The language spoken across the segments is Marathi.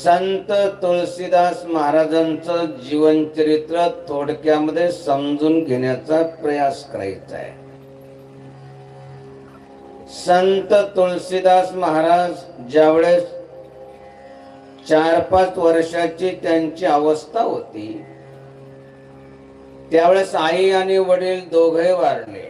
संत तुळशीदास महाराजांचं जीवनचरित्र थोडक्यामध्ये समजून घेण्याचा प्रयास करायचा आहे. संत तुळशीदास महाराज ज्यावेळेस 4-5 वर्षाची त्यांची अवस्था होती, त्यावेळेस आई आणि वडील दोघे वारले.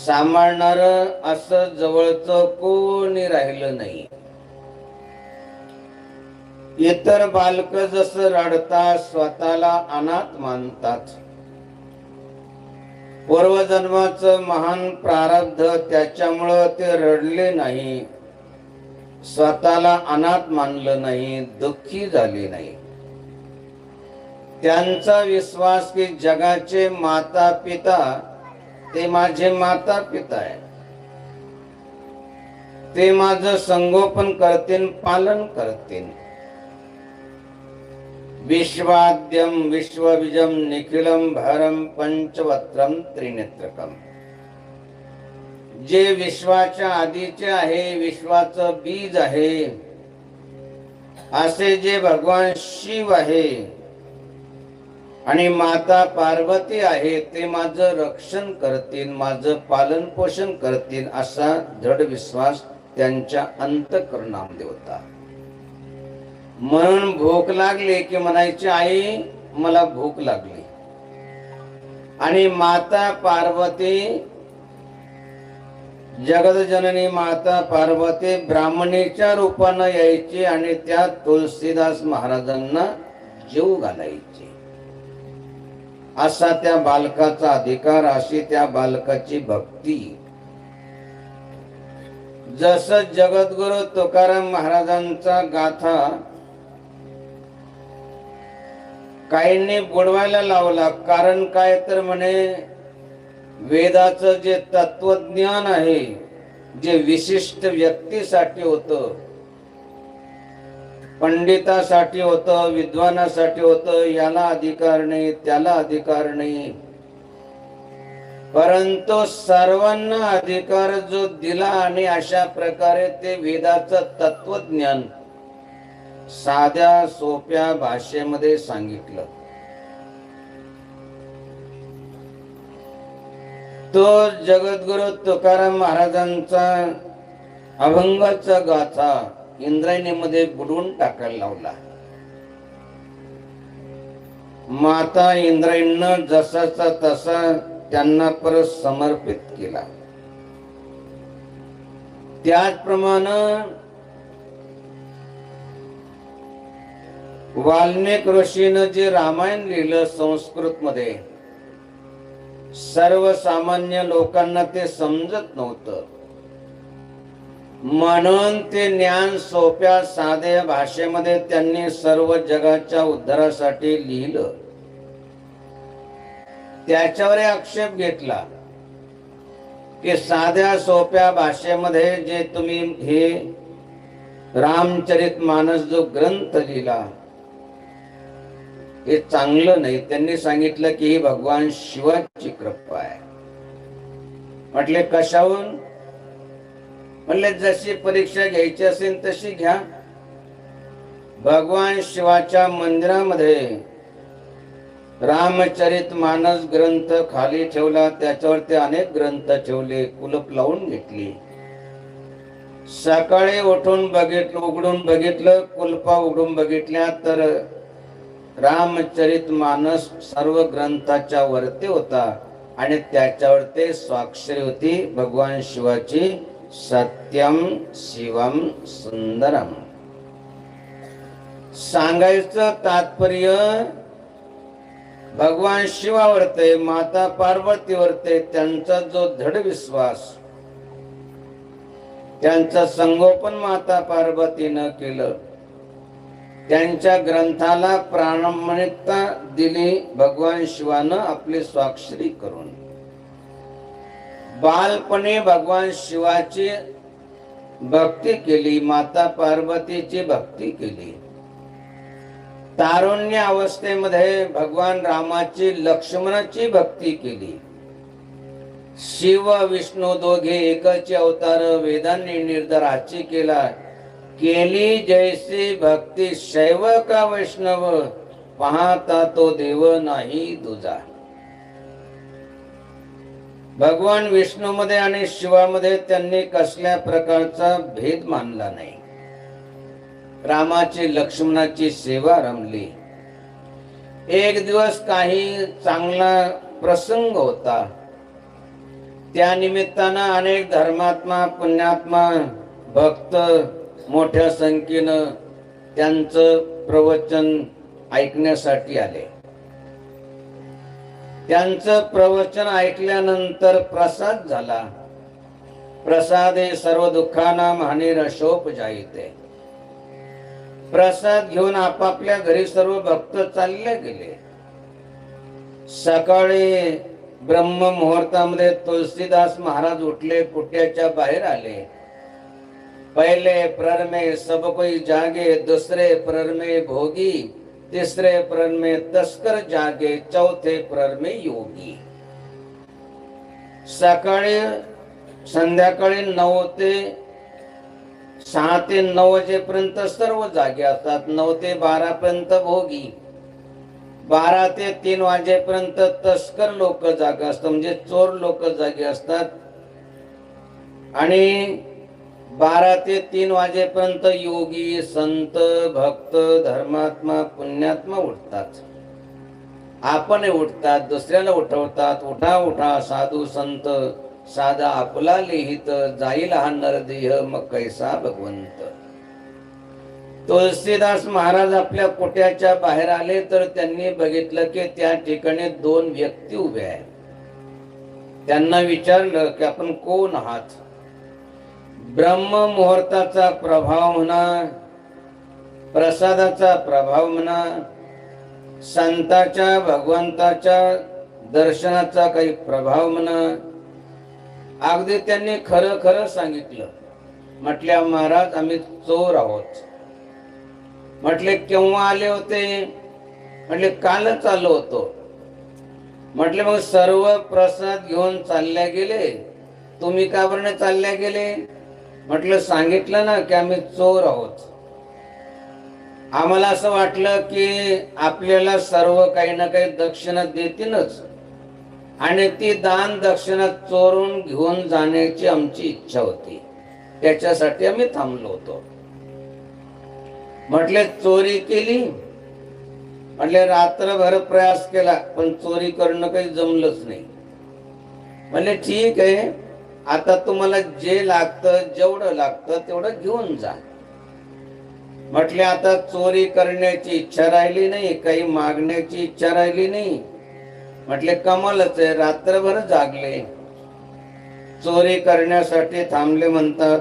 सांभाळणार असं जवळचं कोणी राहिलं नाही. इतर बालक जसं रडतात, स्वतःला अनाथ मानतात. पूर्वजन्माचं महान प्रारब्ध त्याच्यामुळं ते रडले नाही, स्वतःला अनाथ मानलं नाही, दुःखी झाले नाही. त्यांचा विश्वास की जगाचे माता पिता ते माझे माता पिता आहे, ते माझं संगोपन करतील, पालन करतील. विश्वाद्यम विश्वबीजम निखिलम भरम पंचवक्त्रम त्रिनेत्रकम. जे विश्वाच्या आधीचे आहे, विश्वाचं बीज आहे, असे जे भगवान शिव आहे आणि माता पार्वती आहे, ते माझं रक्षण करतील, माझं पालन पोषण करतील, असा दृढ विश्वास त्यांच्या अंतःकरणामध्ये होता. म्हणून भूक लागली की म्हणायची, आई मला भूक लागली. आणि माता पार्वती, जगतजननी माता पार्वती ब्राह्मणीच्या रूपानं यायची आणि त्या तुळशीदास महाराजांना जीव घालायची. असा त्या बालकाचा अधिकार, अशी त्या बालकाची भक्ती. जसं जगद्गुरु तुकाराम महाराजांचा गाथा काहींनी बुडवायला लावला. कारण काय तर म्हणे, वेदाचं जे तत्वज्ञान आहे, जे विशिष्ट व्यक्तीसाठी होतं, पंडितासाठी होतं, विद्वानासाठी होतं, याला अधिकार नाही, त्याला अधिकार नाही. परंतु सर्वांना अधिकार जो दिला आणि अशा प्रकारे ते वेदाचं तत्वज्ञान साध्या सोप्या भाषेमध्ये सांगितलं. तो जगद्गुरु तुकाराम महाराजांचा अभंगाचा गाथा इंद्रायणीमध्ये बुडवून टाकायला लावला. माता इंद्रायणीनं जसाचा तसा त्यांना परत समर्पित केला. त्याचप्रमाणे वाल्मिक ऋषीनं जे रामायण लिहिलं संस्कृत मध्ये, सर्वसामान्य लोकांना ते समजत नव्हतं. म्हणून ते ज्ञान सोप्या साध्या भाषेमध्ये त्यांनी सर्व जगाच्या उद्धारासाठी लिहिलं. त्याच्यावर आक्षेप घेतला की साध्या सोप्या भाषेमध्ये जे तुम्ही हे रामचरितमानस जो ग्रंथ लिहिला, हे चांगलं नाही. त्यांनी सांगितलं की ही भगवान शिवाची कृपा आहे. म्हटले कशाहून? म्हणले जशी परीक्षा घ्यायची असेल तशी घ्या. भगवान शिवाच्या मंदिरामध्ये रामचरितमानस ग्रंथ खाली ठेवला, त्याच्यावर ते अनेक ग्रंथ ठेवले, कुलूप लावून घेतली. सकाळी उठून बघितलं, उघडून बघितलं, कुलपा उघडून बघितल्या तर रामचरितमानस सर्व ग्रंथाच्या वरती होता आणि त्याच्यावर ते स्वाक्षरी होती भगवान शिवाची, सत्यम शिवम सुंदरम. सांगायचं तात्पर्य, भगवान शिवावरते, माता पार्वतीवरते त्यांचा जो दृढ विश्वास, त्यांचं संगोपन माता पार्वतीनं केलं, त्यांच्या ग्रंथाला प्रामाणिकता दिली भगवान शिवानं आपली स्वाक्षरी करून. बालपणी भगवान शिवाची भक्ती केली, माता पार्वतीची भक्ती केली. तारुण्य अवस्थेमध्ये भगवान रामाची, लक्ष्मणाची भक्ती केली. शिव विष्णू दोघे एकाचे अवतार वेदांनी निर्धार हाची केला केली जैसी भक्ती शैव का वैष्णव, पाहता तो देव नाही दुजा. भगवान विष्णूमध्ये आणि शिवामध्ये त्यांनी कसल्या प्रकारचा भेद मानला नाही. रामाची लक्ष्मणाची सेवा रमली. एक दिवस काही चांगला प्रसंग होता. त्या निमित्तानं अनेक धर्मात्मा पुण्यात्मा भक्त मोठ्या संख्येनं त्यांचं प्रवचन ऐकण्यासाठी आले. त्यांचं प्रवचन ऐकल्यानंतर प्रसाद झाला. प्रसादे सर्व दुःखानां हानिरशोप जायते. प्रसाद घेऊन आपापल्या घरी सर्व भक्त चालले गेले. सकाळी ब्रह्म मुहूर्तामध्ये तुलसीदास महाराज उठले, कुट्याच्या बाहेर आले. पहले प्रहर में सब कोई जागे, दूसरे प्रहर में भोगी, तीसरे प्रहर में तस्कर जागे, चौथे प्रहर में योगी. सकाळी संध्याकाळी 9 ते 6 ते 9 वाजेपर्यंत सर्व जागे असतात. 9 ते 12 पर्यंत भोगी, 12 ते 3 वाजेपर्यंत तस्कर लोक जागे असतात, म्हणजे चोर लोक जागे असतात. आणि 12 ते 3 वाजेपर्यंत योगी, संत, भक्त, धर्मात्मा, पुण्यात्मा उठतात. आपण उठतात, दुसऱ्याला उठवतात. उठा उठा साधू संत, साधा आपला लिहित, जाईल हा नरदेह मग कैसा भगवंत. तुलसीदास महाराज आपल्या कुट्याच्या बाहेर आले तर त्यांनी बघितलं की त्या ठिकाणी 2 व्यक्ती उभे आहेत. त्यांना विचारलं की आपण कोण आहात? ब्रह्म मुहूर्ताचा प्रभाव म्हणा, प्रसादाचा प्रभाव म्हणा, संताच्या भगवंताच्या दर्शनाचा काही प्रभाव म्हणा, अगदी त्यांनी खरं खरं सांगितलं. म्हटल्या महाराज आम्ही चोर आहोत. म्हटले केव्हा आले होते? म्हटले कालच आलो होतो. म्हटले मग सर्व प्रसाद घेऊन चालल्या गेले, तुम्ही का बरं चालल्या गेले? म्हटलं सांगितलं ना की आम्ही चोर आहोत. आम्हाला असं वाटलं की आपल्याला सर्व काही ना काही दक्षिणा देतीलच आणि ती दान दक्षिणा चोरून घेऊन जाण्याची आमची इच्छा होती. त्याच्यासाठी आम्ही थांबलो होतो. म्हटले चोरी केली? म्हटले रात्रभर प्रयास केला पण चोरी करणं काही जमलंच नाही. म्हटले ठीक आहे, आता तुम्हाला जे लागतं, जेवढं लागतं तेवढं घेऊन जा. म्हटले आता चोरी करण्याची इच्छा राहिली नाही, काही मागण्याची इच्छा राहिली नाही. म्हटले कमालच आहे, रात्रभर जागले, चोरी करण्यासाठी थांबले म्हणतात,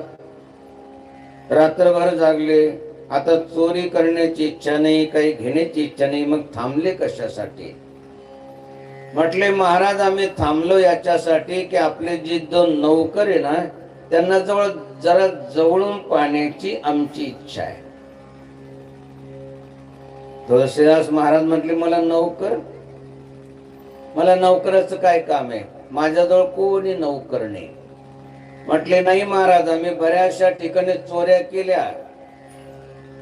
रात्रभर जागले. आता चोरी करण्याची इच्छा नाही, काही घेण्याची इच्छा नाही, मग थांबले कशासाठी? म्हटले महाराज आम्ही थांबलो याच्यासाठी की आपले जे 2 नौकर आहे ना त्यांना जरा जवळून पाहण्याची आमची इच्छा आहे. तुळशीदास महाराज म्हटले मला नौकराचं काय काम आहे? माझ्याजवळ कोणी नौकर नाही. म्हटले नाही महाराज, आम्ही बऱ्याचशा ठिकाणी चोऱ्या केल्या,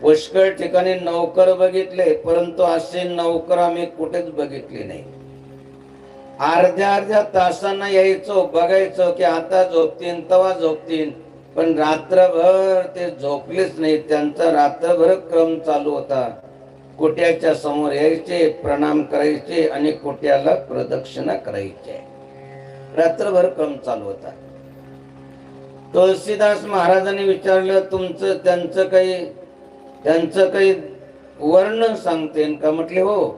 पुष्कळ ठिकाणी नौकर बघितले, परंतु असे नौकर आम्ही कुठेच बघितले नाही. अर्ध्या तासांना यायचो, बघायचो की आता झोपतीन तेव्हा झोपतीन, पण रात्रभर ते झोपलेच नाही. त्यांचा रात्रभर क्रम चालू होता. कुट्याच्या समोर यायचे, प्रणाम करायचे आणि कुट्याला प्रदक्षिणा करायचे. रात्रभर क्रम चालू होता. तुळशीदास महाराजांनी विचारलं त्यांचं काही वर्ण सांगते का? म्हटले हो,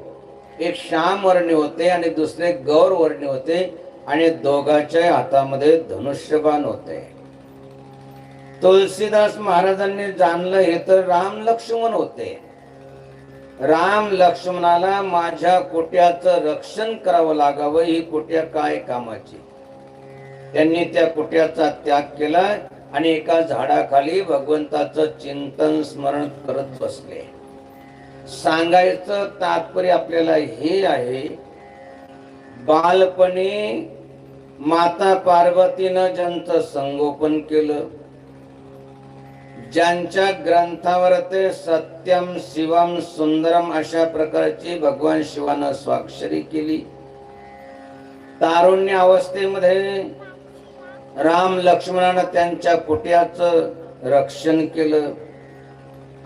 एक श्याम वर्णी होते आणि दुसरे गौर वर्णी होते आणि दोघांच्या हातामध्ये धनुष्यबाण होते. तुळशीदास महाराजांनी जाणलं हे तर राम लक्ष्मण होते. राम लक्ष्मणाला माझ्या कुट्याचं रक्षण करावं लागावं, ही कुट्या काय कामाची. त्यांनी त्या कुट्याचा त्याग केला आणि एका झाडाखाली भगवंताचं चिंतन स्मरण करत बसले. सांगायचं तात्पर्य आपल्याला हे आहे, बालपणी माता पार्वतीनं ज्यांचं संगोपन केलं, ज्यांच्या ग्रंथावर ते सत्यम शिवम सुंदरम अशा प्रकारची भगवान शिवानं स्वाक्षरी केली. तारुण्य अवस्थेमध्ये राम लक्ष्मणानं त्यांच्या कुट्याचं रक्षण केलं.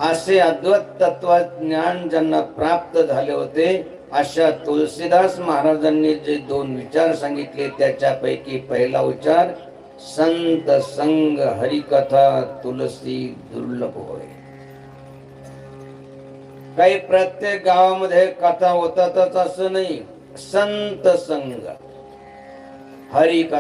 असे अद्वैत तत्वज्ञान ज्यांना प्राप्त झाले होते, अशा तुलसीदास महाराजांनी जे 2 विचार सांगितले, त्याच्यापैकी पहिला विचार संत संग हरिकथा तुलसी दुर्लभ होय. काही प्रत्येक गावामध्ये कथा होतातच असं नाही. संत संग हरिकथा